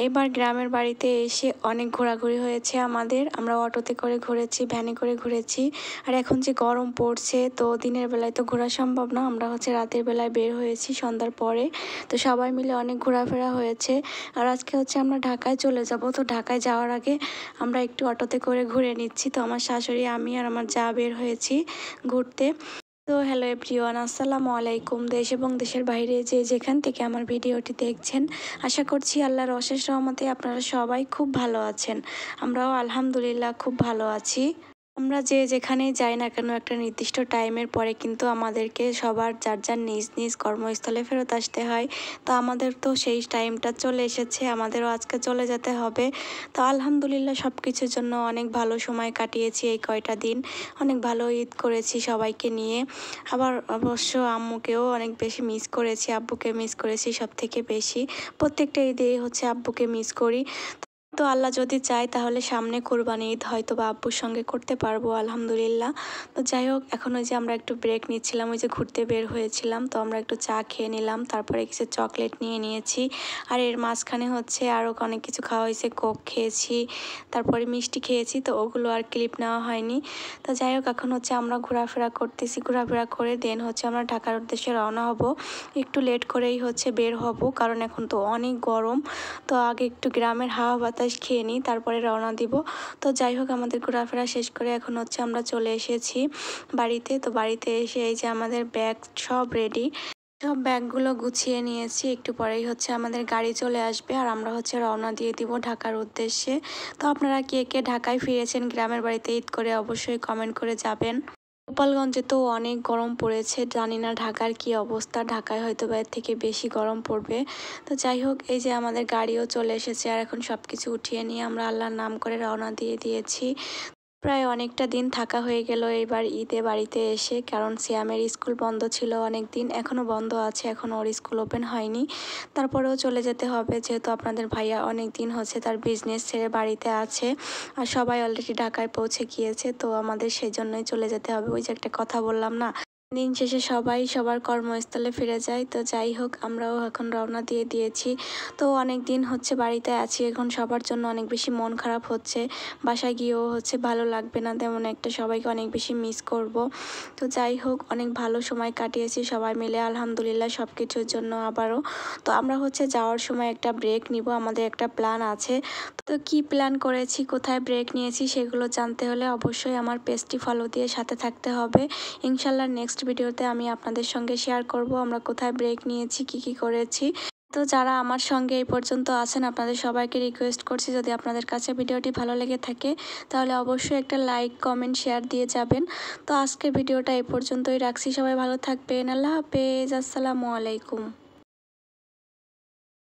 এইবার গ্রামের বাড়িতে এসে অনেক ঘোরাঘুরি হয়েছে আমাদের। আমরা অটোতে করে ঘুরেছি, ভ্যানে করে ঘুরেছি। আর এখন যে গরম পড়ছে তো দিনের বেলায় তো ঘোরা সম্ভব না, আমরা রাতের বেলায় বের হয়েছি সন্ধ্যার পরে। তো সবাই মিলে অনেক ঘোরাফেরা হয়েছে। আর আজকে আমরা ঢাকায় চলে যাব। তো ঢাকায় যাওয়ার আগে আমরা একটু অটোতে করে ঘুরে নিচ্ছি। তো আমার শাশুড়ি, আমি আর আমার যা বের হয়েছি ঘুরতে। তো হ্যালো এভরিওয়ান, আসসালামু আলাইকুম। দেশ এবং দেশের বাইরে যে যেখান থেকে আমার ভিডিওটি দেখছেন, আশা করছি আল্লাহর অশেষ রহমতে আপনারা সবাই খুব ভালো আছেন। আমরাও আলহামদুলিল্লাহ খুব ভালো আছি। আমরা যে যেখানেই যাই না কেন একটা নির্দিষ্ট টাইমের পরে কিন্তু আমাদেরকে সবার যার যার নিজ নিজ কর্মস্থলে ফেরত আসতে হয়। তো আমাদের তো সেই টাইমটা চলে এসেছে, আমাদেরও আজকে চলে যেতে হবে। তো আলহামদুলিল্লাহ সব কিছুর জন্য অনেক ভালো সময় কাটিয়েছি এই কয়টা দিন। অনেক ভালো ঈদ করেছি সবাইকে নিয়ে। আবার অবশ্য আম্মুকেও অনেক বেশি মিস করেছি, আব্বুকে মিস করেছি সব থেকে বেশি। প্রত্যেকটা ঈদে আব্বুকে মিস করি। তো আল্লাহ যদি চায় তাহলে সামনে কোরবানি ঈদ হয়তো বা আব্বুর সঙ্গে করতে পারবো আলহামদুলিল্লাহ। তো যাই হোক, এখন ওই যে আমরা একটু ব্রেক নিচ্ছিলাম, ওই যে ঘুরতে বের হয়েছিলাম, তো আমরা একটু চা খেয়ে নিলাম, তারপরে কিছু চকলেট নিয়ে নিয়েছি। আর এর মাঝখানে আরও অনেক কিছু খাওয়া হয়েছে, কোক খেয়েছি, তারপরে মিষ্টি খেয়েছি। তো ওগুলো আর ক্লিপ নেওয়া হয়নি। তো যাই হোক, এখন আমরা ঘোরাফেরা করতেছি, ঘোরাফেরা করে দেন আমরা ঢাকার উদ্দেশ্যে রওনা হব। একটু লেট করেই বের হব, কারণ এখন তো অনেক গরম। তো আগে একটু গ্রামের হাওয়া বাতাস খেয়ে নিই, তারপরে রওনা দিব। তো যাই হোক, আমাদের ঘোরাফেরা শেষ করে এখন আমরা চলে এসেছি বাড়িতে। তো বাড়িতে এসে এই যে আমাদের ব্যাগ সব রেডি, সব ব্যাগগুলো গুছিয়ে নিয়েছি। একটু পরেই আমাদের গাড়ি চলে আসবে, আর আমরা রওনা দিয়ে দিব ঢাকার উদ্দেশ্যে। তো আপনারা কে কে ঢাকায় ফিরেছেন গ্রামের বাড়িতে ঈদ করে অবশ্যই কমেন্ট করে যাবেন। গোপালগঞ্জে তো অনেক গরম পড়েছে, জানি না ঢাকার কি অবস্থা, ঢাকায় হয়তো এর থেকে বেশি গরম পড়বে। তো যাই হোক, এই যে আমাদের গাড়িও চলে এসেছে, আর এখন সব কিছু উঠিয়ে নিয়ে আমরা আল্লাহর নাম করে রওনা দিয়ে দিয়েছি। প্রায় অনেকটা দিন থাকা হয়ে গেল এইবার ঈদে বাড়িতে এসে, কারণ সিয়ামের স্কুল বন্ধ ছিল অনেক দিন, এখনও বন্ধ আছে, এখনও ওর স্কুল ওপেন হয়নি। তারপরেও চলে যেতে হবে, যেহেতু আপনাদের ভাইয়া অনেক দিন তার বিজনেস ছেড়ে বাড়িতে আছে, আর সবাই অলরেডি ঢাকায় পৌঁছে গিয়েছে। তো আমাদের সেই জন্যই চলে যেতে হবে। ওই যে একটা কথা বললাম না, দিন শেষে সবাই সবার কর্মস্থলে ফিরে যায়। তো যাই হোক, আমরাও এখন রওনা দিয়ে দিয়েছি। তো অনেক দিন বাড়িতে আছি, এখন সবার জন্য অনেক বেশি মন খারাপ হচ্ছে। বাসায় গিয়েও ভালো লাগবে না তেমন একটা, সবাইকে অনেক বেশি মিস করব। তো যাই হোক, অনেক ভালো সময় কাটিয়েছি সবাই মিলে আলহামদুলিল্লাহ সব কিছুর জন্য আবারও। তো আমরা যাওয়ার সময় একটা ব্রেক নিব, আমাদের একটা প্ল্যান আছে। তো কি প্ল্যান করেছি, কোথায় ব্রেক নিয়েছি, সেগুলো জানতে হলে অবশ্যই আমার পেজটি ফলো দিয়ে সাথে থাকতে হবে। ইনশাল্লাহ নেক্সট ভিডিওতে আমি আপনাদের সঙ্গে শেয়ার করব আমরা কোথায় ব্রেক নিয়েছি, কি করেছি। তো যারা আমার সঙ্গে এই পর্যন্ত আছেন, আপনাদের সবাইকে রিকোয়েস্ট করছি, যদি আপনাদের কাছে ভিডিওটি ভালো লেগে থাকে তাহলে অবশ্যই একটা লাইক, কমেন্ট, শেয়ার দিয়ে যাবেন। তো আজকের ভিডিওটা এই পর্যন্তই রাখছি, সবাই ভালো থাকবেন। আল্লাহ হাফেজ, আসসালামু আলাইকুম।